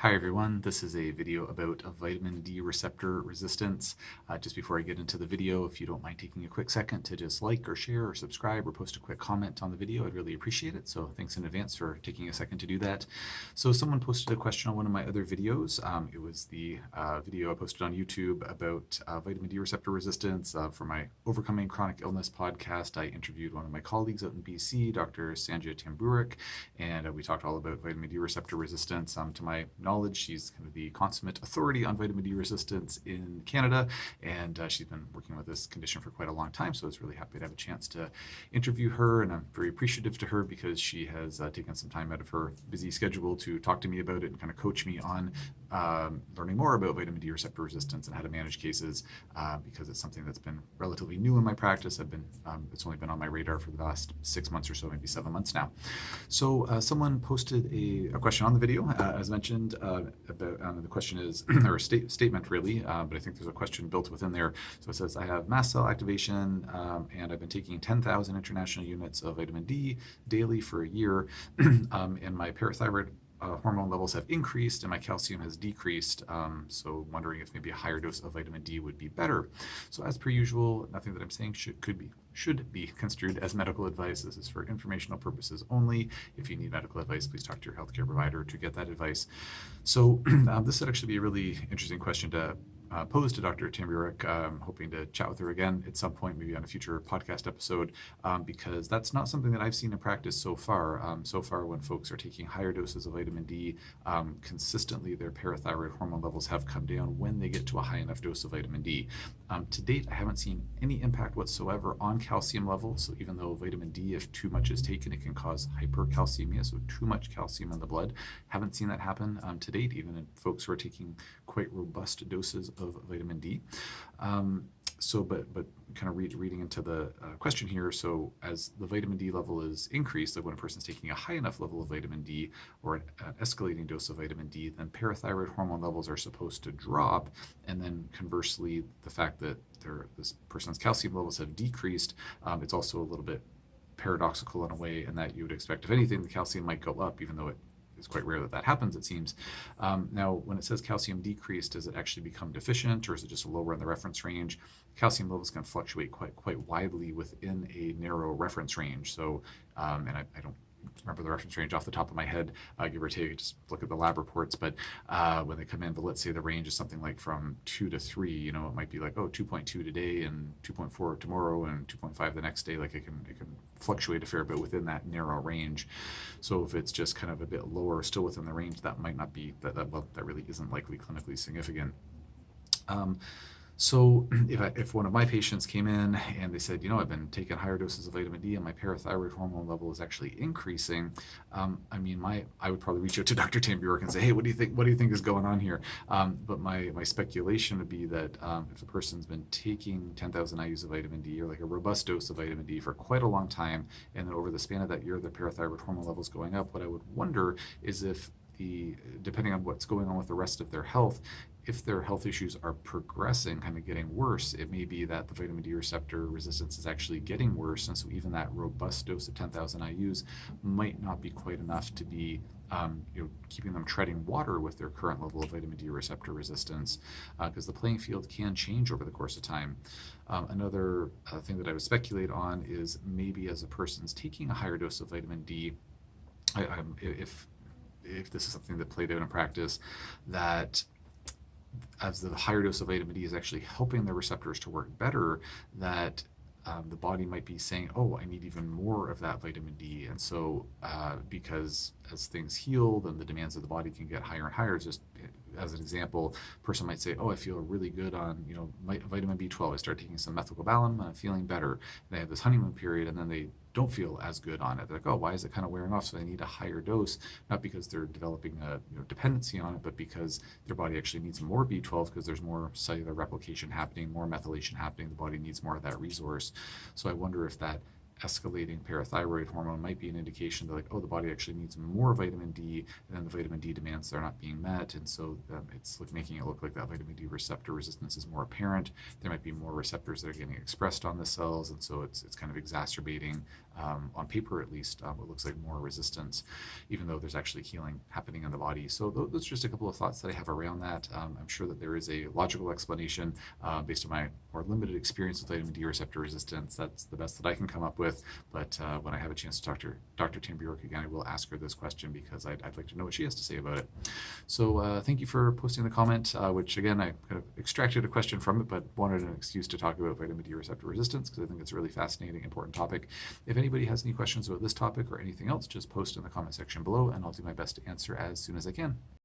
Hi everyone, this is a video about a vitamin D receptor resistance. Just before I get into the video, if you don't mind taking a quick second to just like or share or subscribe or post a quick comment on the video, I'd really appreciate it. So thanks in advance for taking a second to do that. So someone posted a question on one of my other videos. It was the video I posted on YouTube about vitamin D receptor resistance for my Overcoming Chronic Illness podcast. I interviewed one of my colleagues out in BC, Dr. Sanjay Tamburik, and we talked all about vitamin D receptor resistance. To my knowledge, she's kind of the consummate authority on vitamin D resistance in Canada, and she's been working with this condition for quite a long time, so I was really happy to have a chance to interview her, and I'm very appreciative to her because she has taken some time out of her busy schedule to talk to me about it and kind of coach me on learning more about vitamin D receptor resistance and how to manage cases, because it's something that's been relatively new in my practice. It's only been on my radar for the last 6 months or so, maybe 7 months now. So someone posted a question on the video, as mentioned, about the question is, or a statement really, but I think there's a question built within there. So it says, I have mast cell activation, and I've been taking 10,000 international units of vitamin D daily for a year, and my parathyroid hormone levels have increased and my calcium has decreased, so wondering if maybe a higher dose of vitamin D would be better. So as per usual, nothing that I'm saying should be construed as medical advice. This is for informational purposes only. If you need medical advice, please talk to your healthcare provider to get that advice. So this would actually be a really interesting question to pose to Dr. Tamburik. Hoping to chat with her again at some point, maybe on a future podcast episode, because that's not something that I've seen in practice so far. So far, when folks are taking higher doses of vitamin D, consistently their parathyroid hormone levels have come down when they get to a high enough dose of vitamin D. To date, I haven't seen any impact whatsoever on calcium levels. So even though vitamin D, if too much is taken, it can cause hypercalcemia, so too much calcium in the blood. Haven't seen that happen to date, even in folks who are taking quite robust doses of vitamin D. But kind of reading into the question here, so as the vitamin D level is increased, like when a person's taking a high enough level of vitamin D or an escalating dose of vitamin D, then parathyroid hormone levels are supposed to drop, and then conversely, the fact that this person's calcium levels have decreased, it's also a little bit paradoxical in a way, in that you would expect, if anything, the calcium might go up, even though it's quite rare that happens, it seems. Now, when it says calcium decreased, does it actually become deficient, or is it just lower in the reference range? Calcium levels can fluctuate quite widely within a narrow reference range. So, and I don't remember the reference range off the top of my head, give or take, just look at the lab reports, but when they come in, but let's say the range is something like from 2 to 3, it might be like, 2.2 today and 2.4 tomorrow and 2.5 the next day. Like it can fluctuate a fair bit within that narrow range. So if it's just kind of a bit lower, still within the range, that might not be, that really isn't likely clinically significant. So if one of my patients came in and they said, I've been taking higher doses of vitamin D and my parathyroid hormone level is actually increasing, I would probably reach out to Dr. Tamburik and say, hey, what do you think? What do you think is going on here? But my speculation would be that if a person's been taking 10,000 IUs of vitamin D, or like a robust dose of vitamin D for quite a long time, and then over the span of that year, their parathyroid hormone level is going up, what I would wonder is if depending on what's going on with the rest of their health, if their health issues are progressing, kind of getting worse, it may be that the vitamin D receptor resistance is actually getting worse, and so even that robust dose of 10,000 IUs might not be quite enough to be keeping them treading water with their current level of vitamin D receptor resistance, because the playing field can change over the course of time. Another thing that I would speculate on is maybe as a person's taking a higher dose of vitamin D, if this is something that played out in practice, that as the higher dose of vitamin D is actually helping the receptors to work better, that the body might be saying, I need even more of that vitamin D. And so because as things heal, then the demands of the body can get higher and higher. Just as an example, a person might say, I feel really good on vitamin B12. I start taking some methylcobalamin and I'm feeling better. And they have this honeymoon period, and then they don't feel as good on it. They're like, why is it kind of wearing off? So they need a higher dose, not because they're developing a dependency on it, but because their body actually needs more B12 because there's more cellular replication happening, more methylation happening. The body needs more of that resource. So I wonder if that escalating parathyroid hormone might be an indication that the body actually needs more vitamin D, and then the vitamin D demands are not being met, and so it's making it look like that vitamin D receptor resistance is more apparent. There might be more receptors that are getting expressed on the cells, and so it's kind of exacerbating on paper at least, it looks like more resistance, even though there's actually healing happening in the body. So those are just a couple of thoughts that I have around that. I'm sure that there is a logical explanation based on my more limited experience with vitamin D receptor resistance. That's the best that I can come up with. But when I have a chance to talk to Dr. Tim Bjork again, I will ask her this question because I'd like to know what she has to say about it. So thank you for posting the comment, which again, I kind of extracted a question from it, but wanted an excuse to talk about vitamin D receptor resistance because I think it's a really fascinating, important topic. If anybody has any questions about this topic or anything else, just post in the comment section below and I'll do my best to answer as soon as I can.